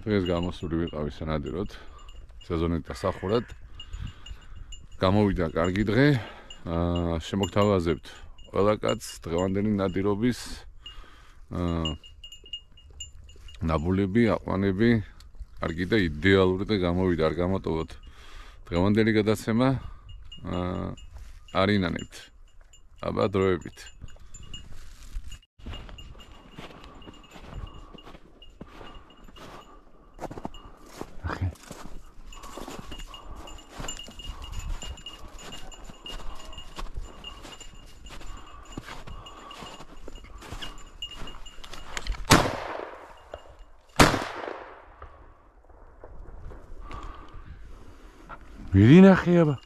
დღეს გამოსული ვიყავი სანადიროდ სეზონით დასახურად გამოვიდა კარგი დღე შემოგთავაზებთ ყველა კაცს დღევანდელი ნადირობის ნაბულები აყვანები კარგი და იდეალური და გამოვიდა არ გამოტოვოთ დღევანდელი გადაცემა არინანებთ აბა დროებით Ирина хлеба.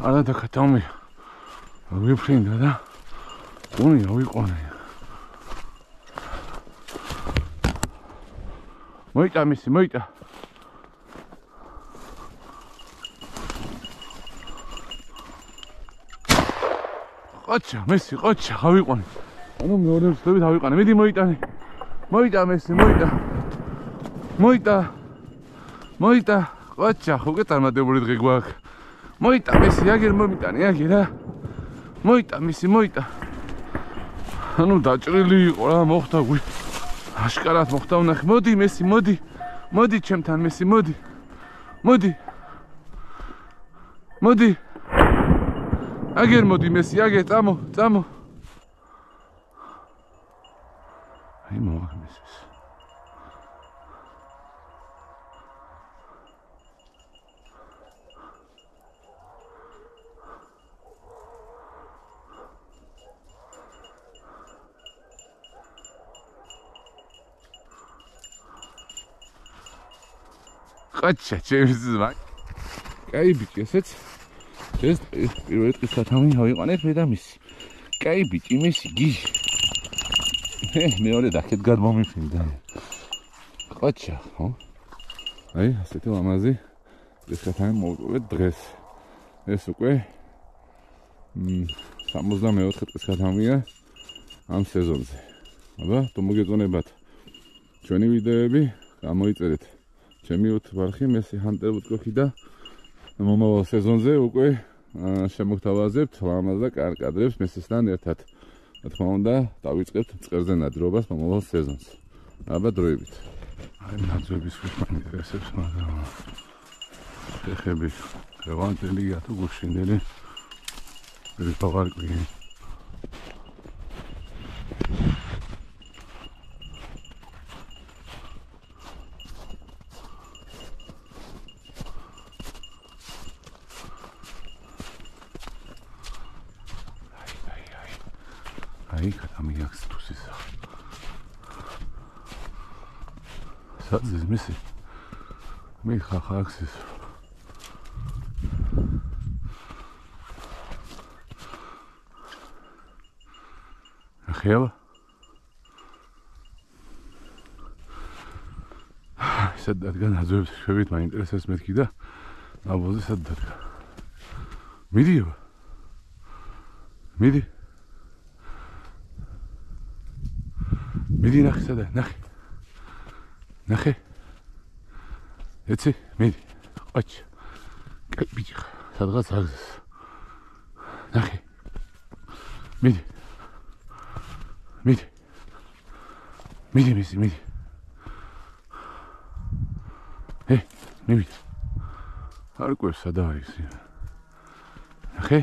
Она так там выпрыгнула, да? Он ее выконал. Моita, мисси, моita. Хоча, мисси, хоча, выконал. ანუ მეორე ვსწრებით ავიყანე. მიდი მოიტანე. მოიტა მესი, მოიტა. ყოჩა, უკვე წარმატებული დღე გვაქვს. მოიტა მესი, აგერ მომიტანე, აგერ რა. მოიტა მესი, მოიტა. ანუ დაჭრილი იყო რა, მოხდა გვი. აშკარად მოხდა ვნახე. მოდი მესი, მოდი. მოდი ჩემთან მესი, მოდი. მოდი. მოდი. აგერ მოდი მესი, აგერ წამო. Ai, morre, Mrs. Хоча, ჩემს ზმაკ. Кай ბიჭი, ესეც. ეს პირველი დღის სათავე ავიყანეთ მე და მისი. Кай ბიჭი, მესი გიჟი. მეორე დაკეთ გადმომიფრინდა. ყოჩა, ხო? აი, ასეთი ლამაზი ეს სათავე მოვუწევთ დღეს. ეს უკვე 64 დღის სათავეა ამ სეზონზე. აბა, თუ მოგეწონებათ ჩვენი ვიდეოები, გამოიწერეთ. ჩემი უთბარხი მესი ჰანტერ ვუტკოხი და მომავალ სეზონზე უკვე შემოგთავაზებთ ლამაზ და კარგ კადრებს მესისთან ერთად. რა თქმა უნდა, დავიწყებთ მწყერზე ნადირობას მომავალ სეზონს. აბა დროებით. აი, ნაძვების ვიფანტესებს, მაგრამ ეხები რევანტელია თუ გუშინდელი ეს პავარკი. Ai, გადამიაქს თუსისა. საძის მისი. მე ხახაქსის. ახლა სადადგა ნაძვებს შევით მაინტერესებს მეთქი და აბოზე სადადგა. მიდიო. მიდი. მიდი ნახე სადა, ნახე. ეცი, მიდი. ყოჩ. კაი ბიჭი, სადღაც აღზეს. ნახე. მიდი. მიდი. მივიდა. არ ყვევს სადა არის. ნახე.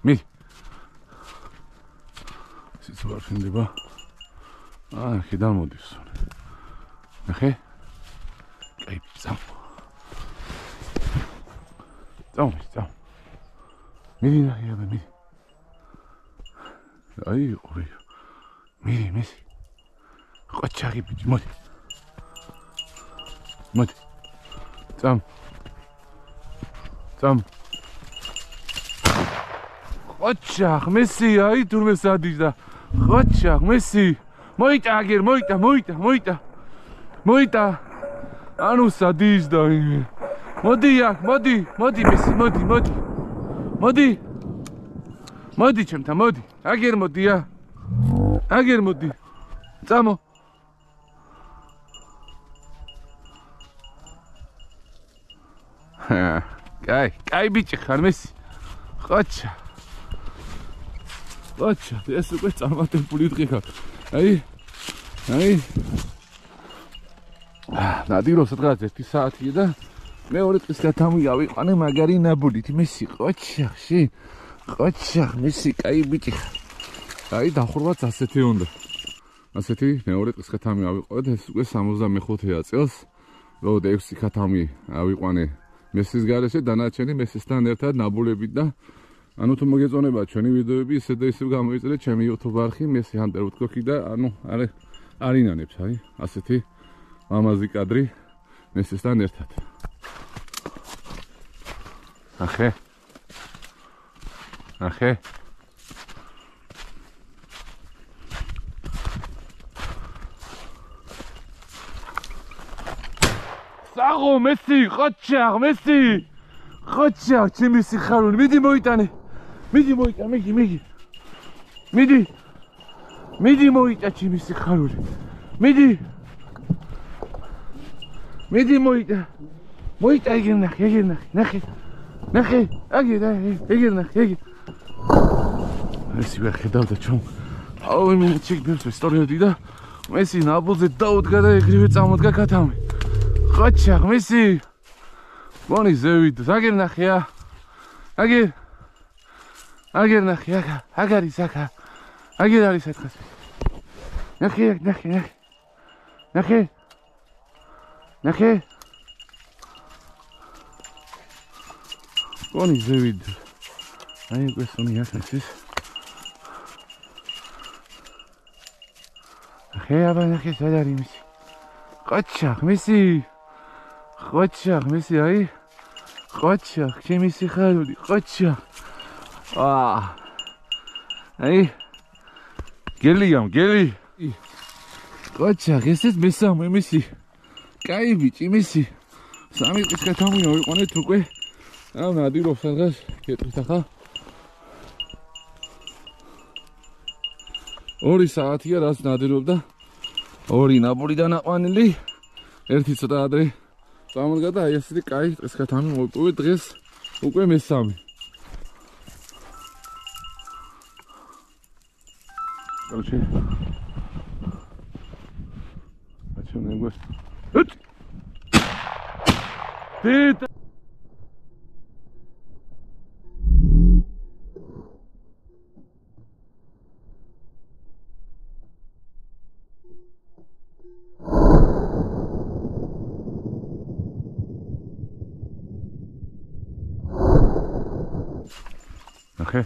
მიდი. სიცოცხლე შენდება. ხიდან მოდის. ნახე. კაი, წამ. მიდი ნახე, მიდი. აი, ორი. მიდი. ყოჩაღი ბიჭი, მოდი. წამ. ყოჩაღ, მესი, აი თურმე სადიჟდა. ყოჩაღ, მესი. მოიტა აგერ, მოიტა. ანუ სადიჟდა. მოდი აქ, მოდი მესი, მოდი ჩემთან, მოდი. აგერ მოდია. აგერ მოდი. წამო. კაი ბიჭი ხარ მესი. ხოჩა. ეს უკვე წარმატებული დღე ხარ. აი. ნადიროს დღეს 1 საათია და მეორე დღეს გადამივიყანე მაგარი ნაბუდით მესი. ხოჩა, მესი კაი ბიჭი ხარ. აი დახურვაც ასეთი უნდა. ასეთი მეორე დღეს გადამივიყავით, ეს უკვე 65-ია წელს. ლოდ 6 ქათამი ავიყვანე მესის გარეშე, დანარჩენი მესისთან ერთად ნაბულებით და ანუ თუ მოგეწონება ჩვენი ვიდეოები, ისე და ისე გამოიწერეთ ჩემი YouTube არხი, მესი ჰანტერ უთქოქი და ანუ არინანებს, აი, ასეთი მამაზი კადრი მესისთან ერთად. ახე. საღო მესი, ხოჩა, ჩემი სიხარული, მიდი მოიტანე. მიდი მოიტა ჩემი სიხარული. მიდი მოიტა. მოიტა ეგერ ნახე. ეგერ ნახე. ეს ვე ხედავ და ჩომ. აუ მე ჩიქბერს ისტორიოდი და მესი ნაბულზე დაუდგა და ეგრევე წამოდგა ქათამი. ხოჩა, მესი. გონი ზევით, აგერ ნახეა. აგერ ნახე, აგ არის აქა. აგერ არის ათხას. ნახე. გონი ზევით. აი გესონი ახაც ის. აბა ნახე სად არის მესი. ხოჩა, მესი აი. ხოჩა, ჩემი სიხარული, ხოჩა. აი. გელი. ხოჩა, ესეც მესამე მესი. კაი ბიჭი მესი. 3 დღის ქათამი ავიყვანეთ უკვე. აუ ნადირობს სადღაც კეთრით ახლა. 2 საათია რაც ნადირობდა. 2 ნაბოლიდან აყვანილი. 1 ცოტა ადრე წამოდგა და აი ასეთი კაი დღის ქათამი მოვიპოვე დღეს უკვე მესამე. короче. ნეგოს. Ты Okay.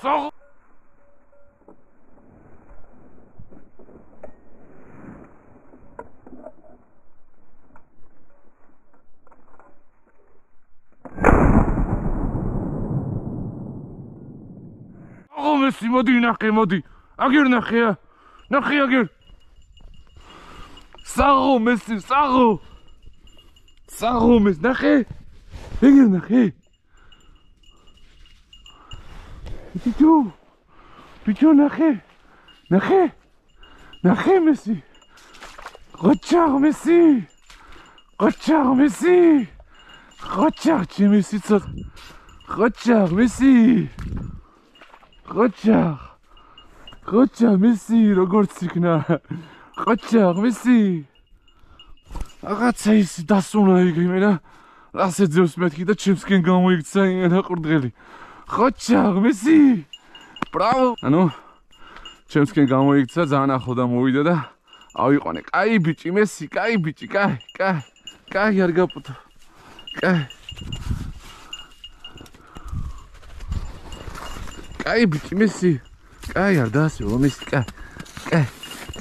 So მესი მოდი ნახე მოდი აგერ ნახეა ნახე აგერ საღო მესი საღო მეს ნახე ეგერ ნახე ბიჭო ნახე მესი ყოჩაღ მესი ყოჩაღ ჩემი სიცოცხ ყოჩაღ მესი ყოჩა მესი როგორც იქნა ყოჩა მესი რაღაცა ის დასუნა იგრი მე და ასე ძევს მეთქი და ჩემსკენ გამოიქცა ინა ყურდღელი ყოჩა მესი ბრავო ანუ ჩემსკენ გამოიქცა ძალიან ახლო და მოვიდა და ავიყვანე კაი ბიჭი მესი კაი ბიჭი კაი არ გაპუტო კაი კაი ბიჭი მესი. კაი არ დაასრულო მესი, კაი.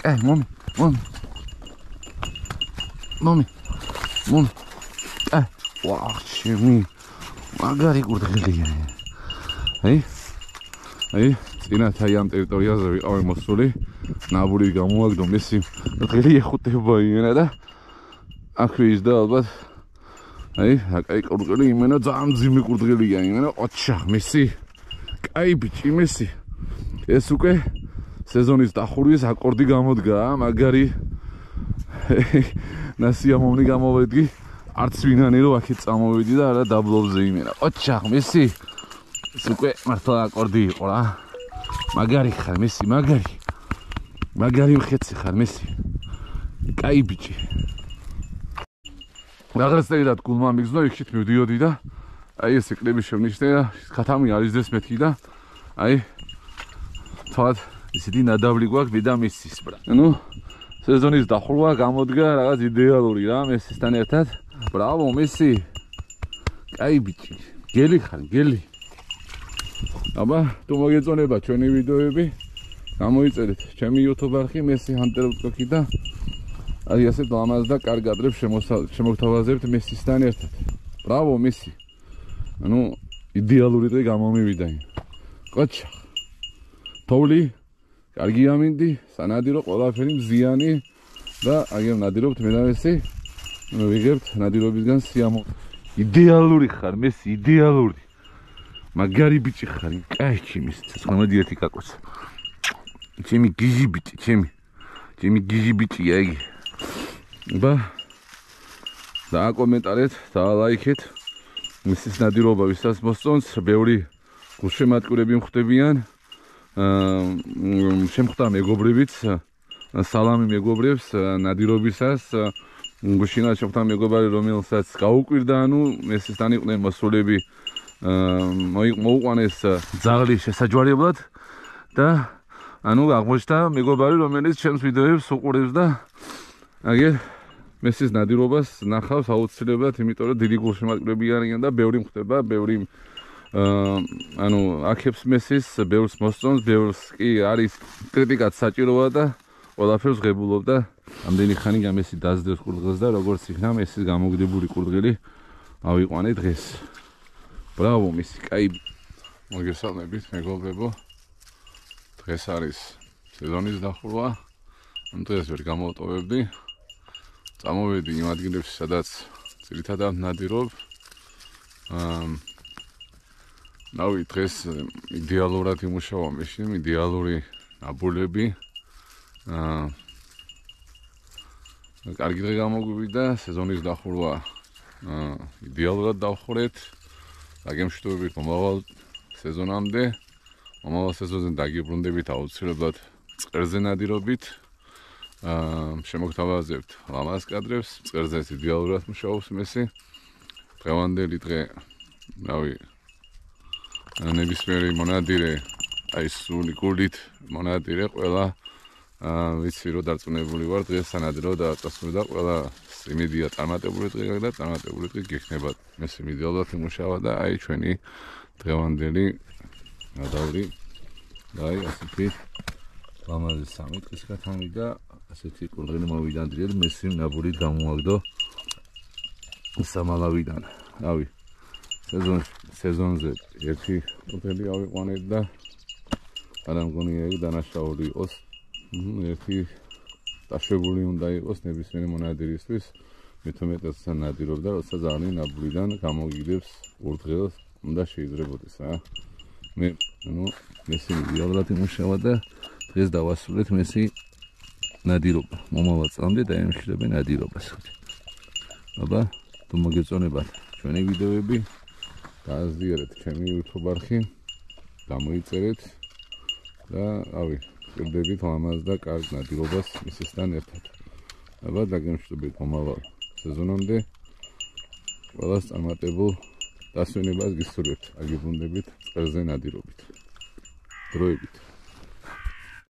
კაი, მომი. კაი. ვაუ, ჩემი. მაგარი კურდღელია. აი, წინათ აი ამ ტერიტორიაზე ვიყავი მოსული. ნაბური გამოაგდო მესი. დღელი ეხუტება იმენა და აქ ვიზდა ალბათ. აი, აკაი კურდღელი იმენა ძალიან ძიმე კურდღელია იმენა. ოჩა, მესი. კაი ბიჭი მესი. ეს უკვე სეზონის დახურვის აკორდი გამოდგა, მაგარი ნასიამოვნი გამოვედი. არც ვინანი რომ აქეთ წამოვედი და არა დაბლობზე იმენა. ოჩა, მესი. ეს უკვე მართლა აკორდი იყო რა. მაგარი ხარ მესი, მაგარი მხეცი ხარ მესი. კაი ბიჭი. რაღაცნაირად გულმა მიგზნო, იქით მივდიოდი და აი ეს ეკლები შევნიშნე და ხათამი არის დეს მეთქი და აი თვად ისეთი ნადავლი გვაქვს მე და მესის ბრა. ნუ სეზონის დახურვა გამოდგა რაღაც იდეალური რა მესისთან ერთად. ბრავო მესი. კაი ბიჭი. გელი ხარ, გელი. აბა, თუ მოგეწონება ჩვენი ვიდეოები, გამოიწერეთ ჩემი YouTube არხი მესი ჰანტერ ვტკოკი და აი ასე ლამაზ და კარგ ადრებს შემოგთავაზებთ მესისთან ერთად. ბრავო მესი. ანუ იდეალური დღე გამომივიდა. კოჩა. თოვლი, კარგი ამინდი, სანადირო ყველაფერი მზიანი და აგერ ნადირობთ მე და მესი. ვიგებთ ნადირობისგან სიამოვნებო. იდეალური ხარ მესი, იდეალური. მაგარი ბიჭი ხარ, კაი ჩემი, ცხრამეტი ერთი კაკოც. ჩემი გიჟი ბიჭი, ჩემი გიჟი ბიჭი აგი. აბა დააკომენტარეთ, დაალაიქეთ. მისის ნადირობა ვისაც მოსწონს, ბევრი გულშემატკივრები მხვდებიან. შემხვდა მეგობრებიც, სალამი მეგობრებს ნადირობისას. გუშინაც შემხვდა მეგობარი, რომელსაც გაუკვირდა, ანუ მესისთან იყვნენ მოსულები. მოუყვანეს ძაღლი შესაჯვარებლად და ანუ აღმოჩნდა მეგობარი, რომელიც ჩემს ვიდეოებს უყურებს და აგერ მესის ნადირობას ნახავს აუცილებლად, იმიტომ რომ დიდი გულშემატკივრები არიან და ბევრი მხვდება, ბევრი ანუ აქებს მესის, ბევრს მოსწონს, ბევრს კი არის კრიტიკაც საჭიროა და ყველაფერს ღებულობ და ამდენი ხანი გამესი დაძდევს კურდღელს და როგორც იქნა მესის გამოგდებული კურდღელი ავიყვანე დღეს. ბრავო მესი, კაი. მოგესალმებით მეგობრებო. დღეს არის სეზონის დახურვა. ამ დღეს ვერ გამოვტოვებდი. წამოვედი იმ ადგილებში, სადაც ძირითადად ნადირობ. ნავი დღეს იდეალურად იმუშავა მეშინ, იდეალური ნაბულები. კარგი დღე გამოგვივიდა, სეზონის დახურვა იდეალურად დავხურეთ. დაგემშვიდობებით მომავალ სეზონამდე. მომავალ სეზონზე დაგიბრუნდებით აუცილებლად წყერზე ნადირობით. შემოგთავაზებთ ლამაზ კადრებს, წყერზე იდეალურად მუშაობს მესი. დღევანდელი დღე რავი ნებისმიერი მონადირე, აი სული გულით მონადირე ყველა ვიცი რომ დარწმუნებული ვარ დღეს სანადირო დააწესდა ყველა იმედია წარმატებული დღე გაგდა, წარმატებული დღე გიქნება. მესი იდეალურად იმუშავა და აი ჩვენი დღევანდელი ნადავლი და აი ასეთი ლამაზი სამი წლის გათამი და ასეთი კურდღელი მოვიდა ძლიერ მესი ნაბურით გამოაგდო სამალავიდან. რავი სეზონზე ერთი კურდღელი ავიყვანეთ და არა მგონია იგი დანაშაული იყოს. ერთი დაშვებული უნდა იყოს ნებისმიერი მონადირისთვის. მეთომეტესთან ნადირობდა, როცა ძალიან ნაბურიდან გამოგიდებს კურდღელს, უნდა შეიძლทัბოდეს რა. მე მესი იდეალურად იმუშავა და დღეს დავასრულეთ მესი ნადირობა. მომავალ წლამდე დაემშვიდობე ნადირობას. აბა, თუ მოგეწონებათ ჩვენი ვიდეოები, დააზიარეთ ჩემი YouTube არხი, გამოიწერეთ და რავი, ვირდებით ლამაზ და კარგ ნადირობას მისისთან ერთად. აბა, დაგემშვიდობებით მომავალ სეზონამდე. ყველას წარმატებულ დასვენებას გისურვებთ. აგიბრუნდებით წყერზე ნადირობით. დროებით.